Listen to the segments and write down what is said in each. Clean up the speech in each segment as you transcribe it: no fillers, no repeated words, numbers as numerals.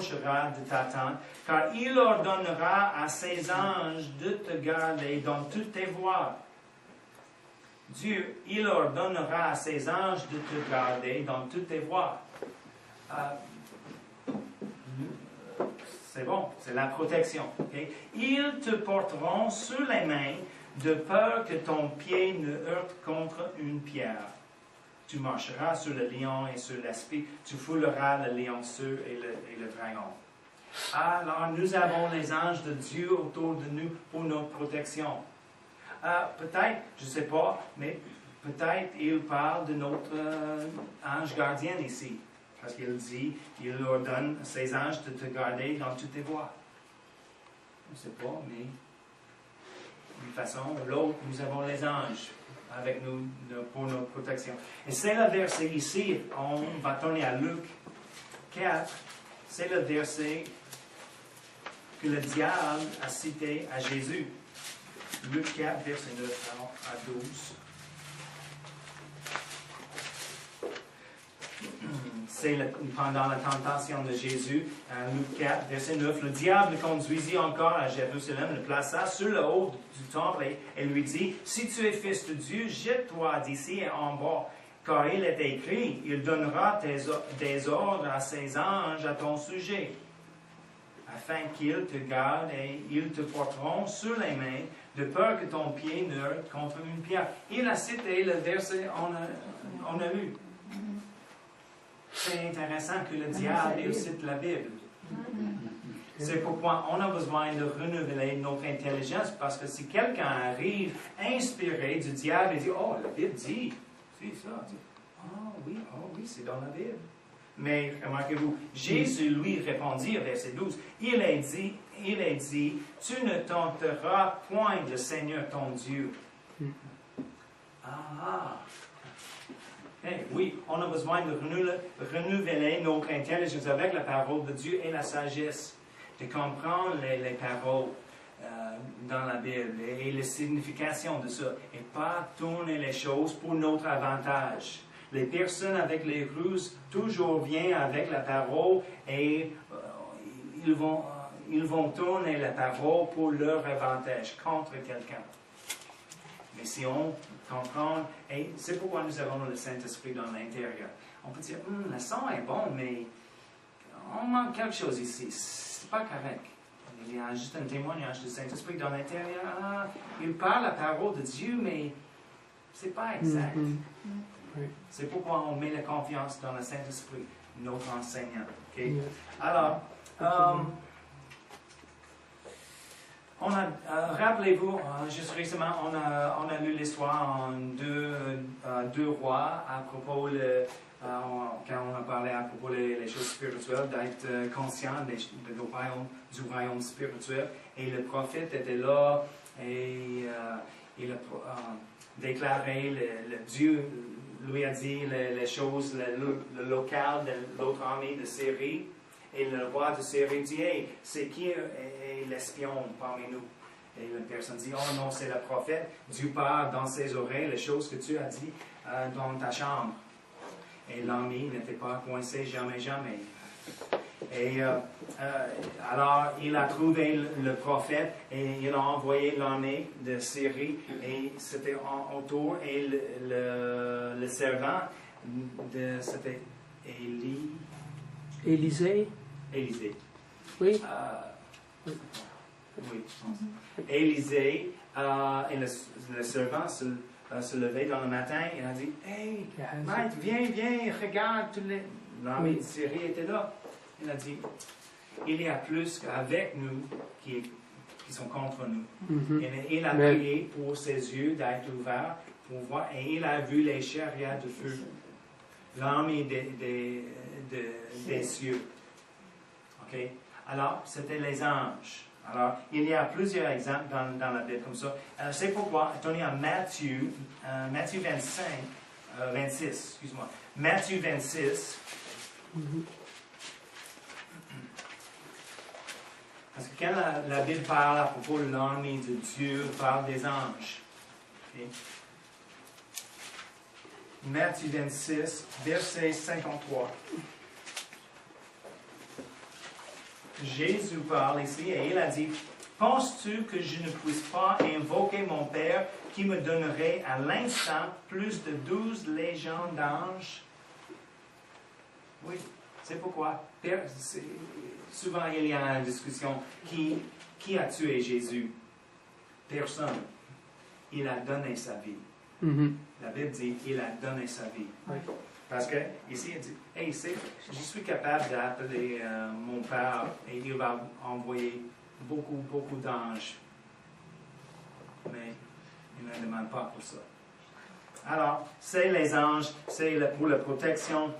de ta tente, car il ordonnera à ses anges de te garder dans toutes tes voies. Dieu, il ordonnera à ses anges de te garder dans toutes tes voies. C'est bon, c'est la protection. Okay? Ils te porteront sur les mains de peur que ton pied ne heurte contre une pierre. Tu marcheras sur le lion et sur l'esprit, tu fouleras le lionceau et le dragon. Alors, nous avons les anges de Dieu autour de nous pour notre protection. Peut-être, je ne sais pas, mais peut-être il parle de notre ange gardien ici. Parce qu'il dit, il ordonne à ses anges de te garder dans toutes tes voies. Je ne sais pas, mais d'une façon ou l'autre, nous avons les anges avec nous pour notre protection. Et c'est le verset ici, on va tourner à Luc 4, c'est le verset que le diable a cité à Jésus. Luc 4, verset 9 à 12. C'est pendant la tentation de Jésus, Luc 4, verset 9, le diable le conduisit encore à Jérusalem, le plaça sur le haut du temple et lui dit, « Si tu es fils de Dieu, jette-toi d'ici et en bas, car il est écrit, il donnera des ordres à ses anges à ton sujet, afin qu'ils te gardent et ils te porteront sur les mains, de peur que ton pied ne heurte contre une pierre. » Il a cité le verset on a lu. C'est intéressant que le diable cite la Bible. C'est pourquoi on a besoin de renouveler notre intelligence, parce que si quelqu'un arrive inspiré du diable et dit, « Oh, la Bible dit, c'est ça. » Oh oui, c'est dans la Bible. Mais remarquez-vous, Jésus lui répondit au verset 12, il est dit, « Tu ne tenteras point le Seigneur ton Dieu. » Oui, on a besoin de renouveler notre intelligence avec la parole de Dieu et la sagesse, de comprendre les paroles dans la Bible et les significations de ça, et pas tourner les choses pour notre avantage. Les personnes avec les ruses toujours viennent avec la parole et ils vont tourner la parole pour leur avantage contre quelqu'un. Mais si on comprend, et c'est pourquoi nous avons le Saint-Esprit dans l'intérieur. On peut dire, le son est bon, mais on manque quelque chose ici. C'est pas correct. Il y a juste un témoignage du Saint-Esprit dans l'intérieur. Il parle la parole de Dieu, mais c'est pas exact. C'est pourquoi on met la confiance dans le Saint-Esprit, notre enseignant. Okay? Alors, rappelez-vous, juste récemment, on a lu l'histoire en deux rois à propos, quand on a parlé à propos des choses spirituelles, d'être conscient du royaume spirituel. Et le prophète était là et il a déclaré, le Dieu lui a dit les choses, le local de l'autre armée de Syrie. Et le roi de Syrie dit, « Hey, c'est qui est l'espion parmi nous? » Et la personne dit, « Oh non, c'est le prophète. Dieu parle dans ses oreilles les choses que tu as dit dans ta chambre. » Et l'armée n'était pas coincée jamais. Et alors, il a trouvé le prophète et il a envoyé l'armée de Syrie. Et c'était autour. Et le servant, c'était Élisée. Oui. Oui. Élisée, et le servant se levait dans le matin et a dit, « Hey, maître, viens, regarde, l'armée de Syrie était là. » Il a dit, « Il y a plus qu'avec nous qui sont contre nous. » Et il a prié pour ses yeux d'être ouverts pour voir, et il a vu les chariots de feu, l'armée des cieux. Okay? Alors, c'était les anges. Alors, il y a plusieurs exemples dans la Bible comme ça. C'est pourquoi, attendez à Matthieu 26. Matthieu 26. Parce que quand la Bible parle à propos de l'armée de Dieu, elle parle des anges. Okay? Matthieu 26, verset 53. Jésus parle ici et il a dit, « Penses-tu que je ne puisse pas invoquer mon Père qui me donnerait à l'instant plus de 12 légions d'anges? » Oui, c'est pourquoi. Souvent, il y a une discussion. Qui a tué Jésus? Personne. Il a donné sa vie. La Bible dit, il a donné sa vie. Parce que, ici, il dit, hey, je suis capable d'appeler mon Père et il va envoyer beaucoup d'anges. Mais il ne demande pas pour ça. Alors, c'est les anges, c'est pour la protection,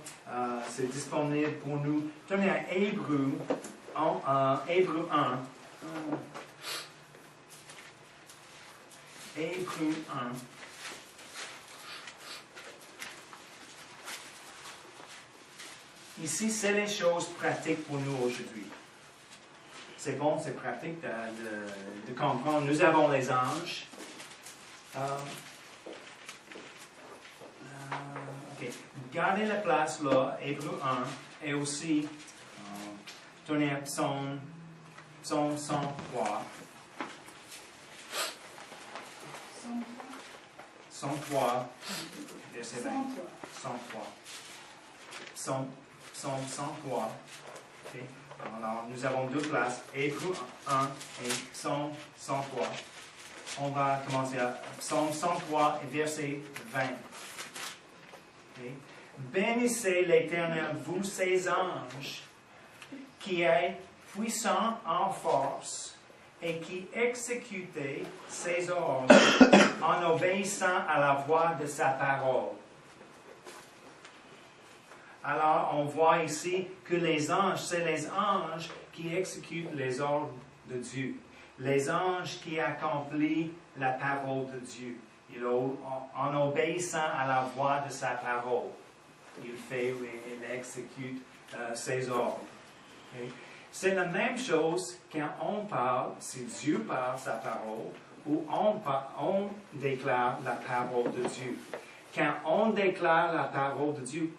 c'est disponible pour nous. Tenez à Hébreu 1. Hébreu 1. Ici, c'est les choses pratiques pour nous aujourd'hui. C'est bon, c'est pratique de comprendre. Nous avons les anges. Ok. Gardez la place là, Hébreu 1, et aussi, tournez à Psaume 103. Psaume 3, verset 20. 103. Psaume 103. Okay. Alors, nous avons deux places, Hébreu 1 et Psaume 103. On va commencer à Psaume 103 et verset 20. Okay. Bénissez l'Éternel, vous ses anges, qui est puissant en force et qui exécutez ses ordres en obéissant à la voix de sa parole. Alors, on voit ici que les anges, c'est les anges qui exécutent les ordres de Dieu. Les anges qui accomplissent la parole de Dieu. En obéissant à la voix de sa parole, il exécute ses ordres. Okay? C'est la même chose quand on parle, si Dieu parle sa parole, ou on déclare la parole de Dieu. Quand on déclare la parole de Dieu,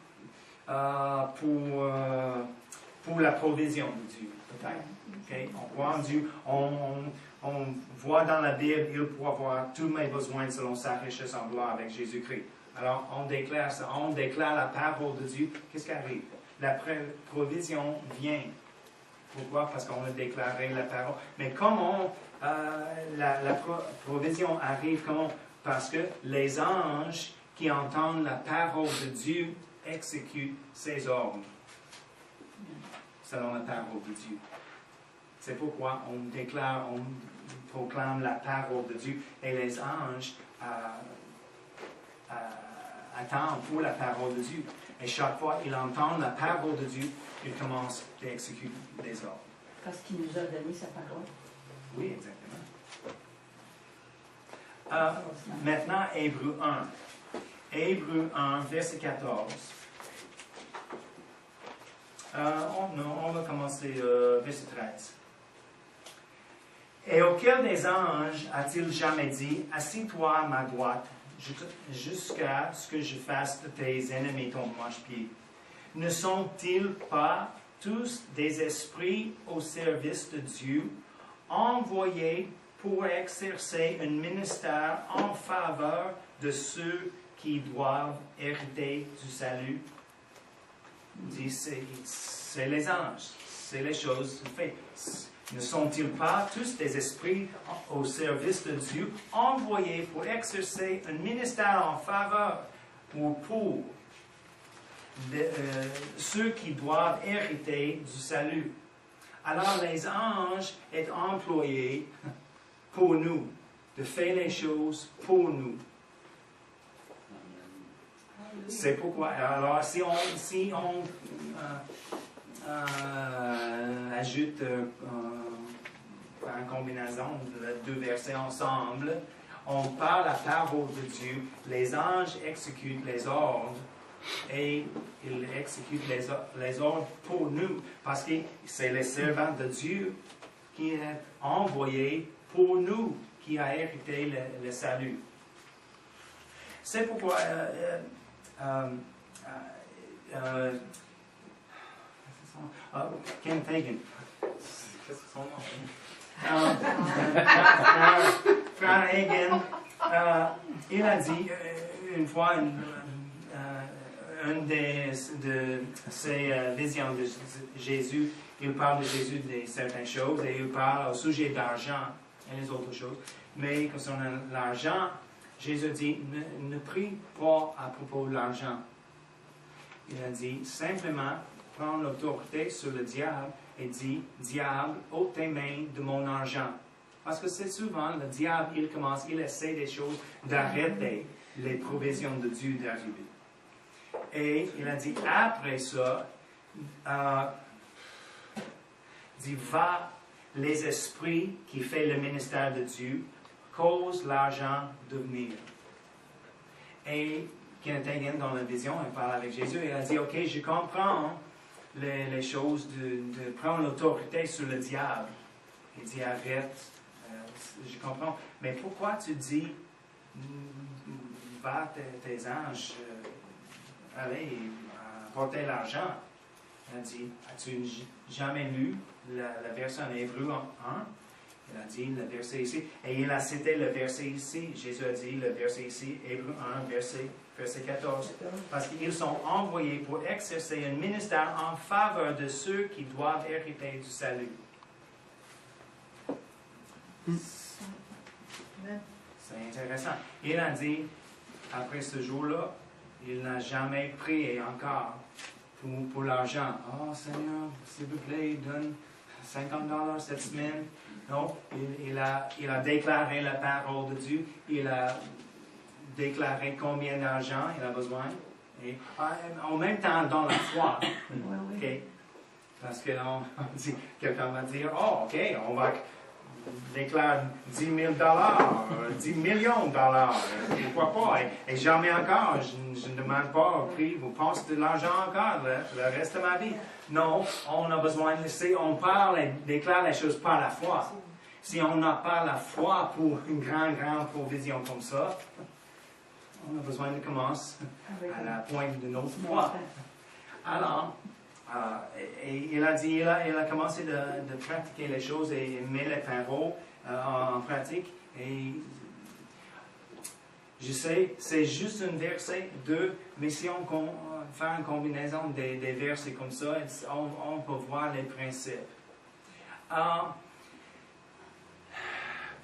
pour la provision de Dieu, peut-être. Okay? On croit en Dieu, on voit dans la Bible, il pourra avoir tous mes besoins selon sa richesse en gloire avec Jésus-Christ. Alors, on déclare ça, on déclare la parole de Dieu. Qu'est-ce qui arrive? La provision vient. Pourquoi? Parce qu'on a déclaré la parole. Mais comment la provision arrive? Comment? Parce que les anges qui entendent la parole de Dieu exécute ses ordres selon la parole de Dieu. C'est pourquoi on déclare, on proclame la parole de Dieu et les anges attendent pour la parole de Dieu. Et chaque fois qu'ils entendent la parole de Dieu, ils commencent à exécuter les ordres. Parce qu'il nous a donné sa parole. Oui, exactement. Maintenant, Hébreu 1. Hébreu 1, verset 14. On va commencer verset 13. Et auquel des anges a-t-il jamais dit, « Assis-toi à ma droite, jusqu'à ce que je fasse de tes ennemis ton marchepied. » Ne sont-ils pas tous des esprits au service de Dieu, envoyés pour exercer un ministère en faveur de ceux qui doivent hériter du salut? Il dit, c'est les anges, c'est les choses faites. Ne sont-ils pas tous des esprits au service de Dieu, envoyés pour exercer un ministère en faveur ou pour ceux qui doivent hériter du salut? Alors les anges sont employés pour nous, de faire les choses pour nous. C'est pourquoi, alors si on ajoute en combinaison de deux versets ensemble, on parle la parole de Dieu, les anges exécutent les ordres et ils exécutent les ordres pour nous, parce que c'est les servants de Dieu qui est envoyé pour nous, qui a hérité le salut. C'est pourquoi Ken Fagan, Qu'est-ce que son nom? Frère Hagin, il a dit une fois, une de ses visions de Jésus, il parle de Jésus de certaines choses et il parle au sujet d'argent et les autres choses. Mais concernant l'argent, Jésus dit, ne prie pas à propos de l'argent. Il a dit, simplement, prends l'autorité sur le diable et dit, diable, ôte tes mains de mon argent. Parce que c'est souvent, le diable, il essaie des choses d'arrêter les provisions de Dieu d'arriver. Et il a dit, après ça, dit, va, les esprits qui font le ministère de Dieu, causent l'argent de venir. Et Kenneth Hagin, dans la vision, il parle avec Jésus, il a dit, ok, je comprends les choses de prendre l'autorité sur le diable. Il dit, arrête, je comprends. Mais pourquoi tu dis, va tes anges, allez, porter l'argent? Il a dit, as-tu jamais lu la verset en Hébreu 1? Il a dit le verset ici. Et il a cité le verset ici. Jésus a dit le verset ici, Hébreu 1, verset 14. Parce qu'ils sont envoyés pour exercer un ministère en faveur de ceux qui doivent hériter du salut. C'est intéressant. Il a dit, après ce jour-là, il n'a jamais prié encore pour l'argent. Oh Seigneur, s'il vous plaît, donne $50 cette semaine. Non, il a déclaré la parole de Dieu. Il a déclaré combien d'argent il a besoin. Et en même temps, dans la foi. Okay? Parce que quelqu'un va dire, oh, OK, on va déclarer $10,000, $10 millions. Pourquoi pas? Et jamais encore. Je ne demande pas au prix. Vous pensez de l'argent encore le reste de ma vie. Non, on a besoin de laisser. On parle et déclare les choses par la foi. Si on n'a pas la foi pour une grande provision comme ça, on a besoin de commencer à la pointe de notre foi. Alors, et il a dit, il a commencé de pratiquer les choses et mettre les paroles en pratique. Et je sais, c'est juste un verset, mais si on fait une combinaison des versets comme ça, on peut voir les principes.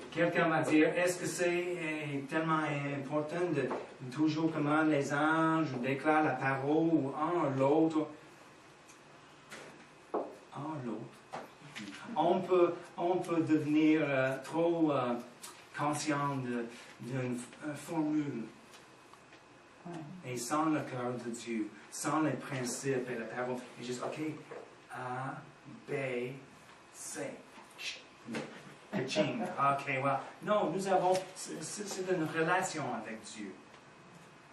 Quelqu'un va dire, est-ce que c'est tellement important de toujours commander les anges ou déclarer la parole ou un ou l'autre? On peut devenir trop conscient d'une formule. Et sans le cœur de Dieu, sans les principes et la parole, et juste, OK, A, B, C. OK, well. Non, c'est une relation avec Dieu.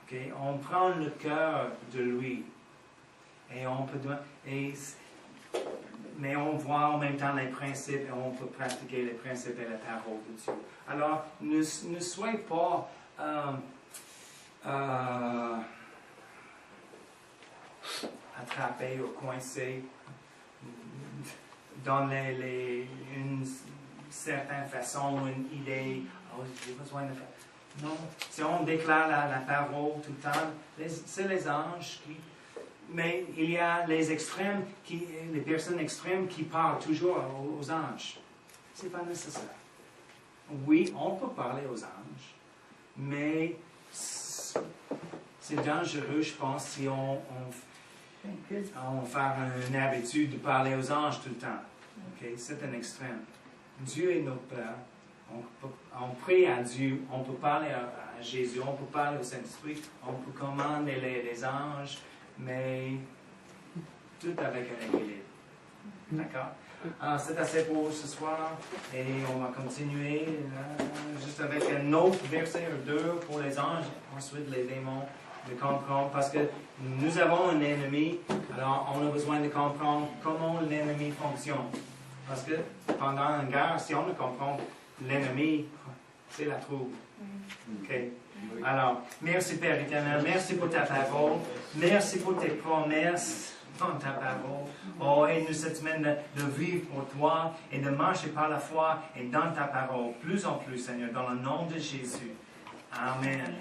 OK, on prend le cœur de lui. Et on peut mais on voit en même temps les principes et on peut pratiquer les principes et la parole de Dieu. Alors, ne soyez pas attrapé ou coincé dans une certaine façon, une idée. Oh, j'ai besoin de faire. Non, si on déclare la parole tout le temps, c'est les anges qui. Mais il y a les extrêmes, les personnes extrêmes qui parlent toujours aux anges. Ce n'est pas nécessaire. Oui, on peut parler aux anges, mais c'est dangereux, je pense, si on fait une habitude de parler aux anges tout le temps. Okay? C'est un extrême. Dieu est notre Père. On prie à Dieu, on peut parler à Jésus, on peut parler au Saint-Esprit, on peut commander les anges, mais tout avec un équilibre. D'accord? C'est assez pour ce soir et on va continuer juste avec un autre verset ou deux pour les anges, ensuite les démons, de comprendre, parce que nous avons un ennemi, alors on a besoin de comprendre comment l'ennemi fonctionne. Parce que pendant une guerre, si on ne comprend l'ennemi, c'est la trouble. Okay? Alors, merci Père éternel, merci pour ta parole, merci pour tes promesses, dans ta parole. Oh, aide-nous cette semaine de vivre pour toi et de marcher par la foi et dans ta parole, plus en plus, Seigneur, dans le nom de Jésus. Amen.